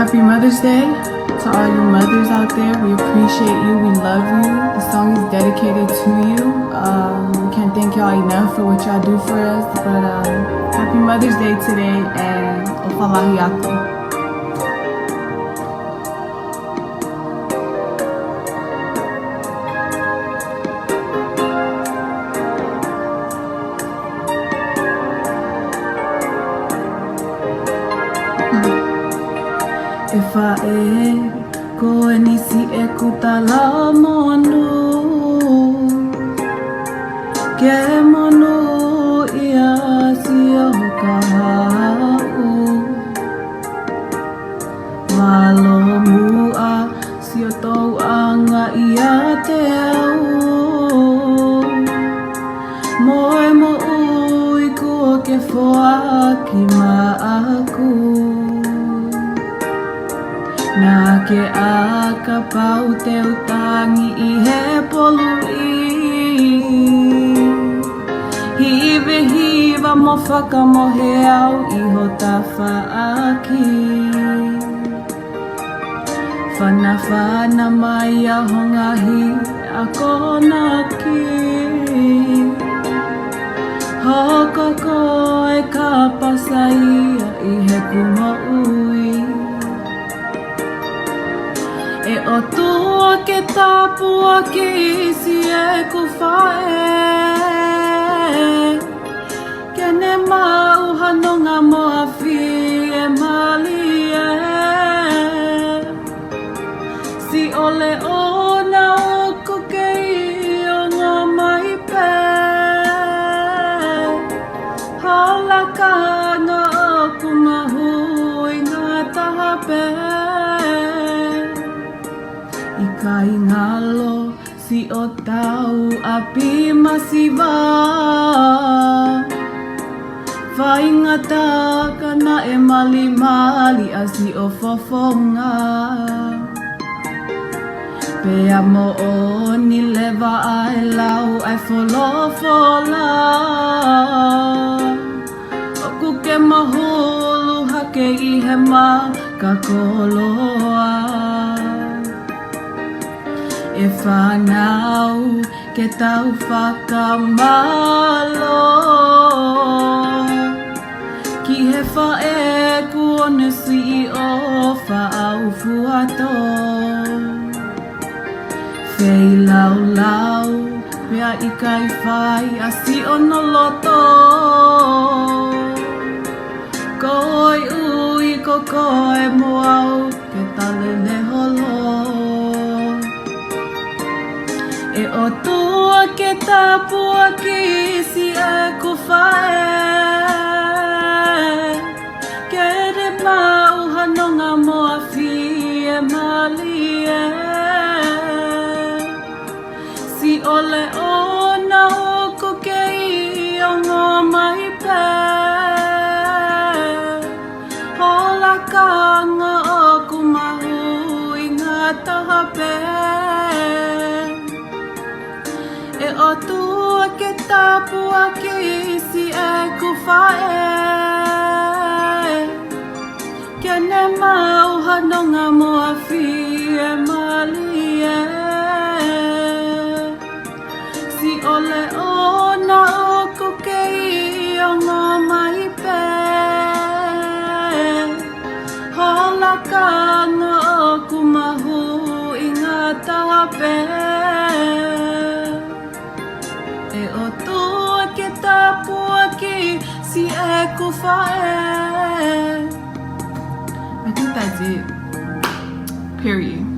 happy Mother's Day to all you mothers out there. We appreciate you. We love you. The song is dedicated to you. We can't thank y'all enough for what y'all do for us. But happy Mother's Day today and Ofalahiaku. If I go and see ekutala monu, ke monu ia sia kahau, malo mua sia tau anga ia te au, moe mo ui kua ke foa ki ma aku. Nā ke a ka pau te utangi I he polu hive hiva mo whakamohe au I ho ta whaaki. Whana mai a hongahi a kona ki. Hoko koe ka pasaia I he kuma ui. E o tua ke tapua ki isi e ku whae. Ke ne mau hanonga mo a whi e mali e. Si ole o na oku ke I o ngā mai pē. Hala ka ngā oku mahu I ngā taha pē. Kai ngalo si o tau api masiva. Whaingata kana e mali a si o fofonga. Pea mo o ni lewa ai lau ai folofola. Oku ke mahulu hake I he ma ka koloa. E whanau ke tau whakamalo. Ki he whae kuone si o whaau fuato. Whei lau pea I kai whai a si o no loto. Koi ui ko koe moau ke tale ne holo. E o tua ke tapua ki isi e ku whae. Ke re mau hanonga mo a whi e mali e. Si ole o na oku ke I o ngā mai pē. Hola ka ngā oku mahu I ngā taha pē. E o tua ke tapua ki isi e ku whae. Ke ne mau hanonga mo a whi e mali e. Si ole o na oku ke I o ngā mai pē. Hola ka ngā oku mahu I ngā taha pē. E o tua ke tapua ki si e ku whae. I think that's it. Period.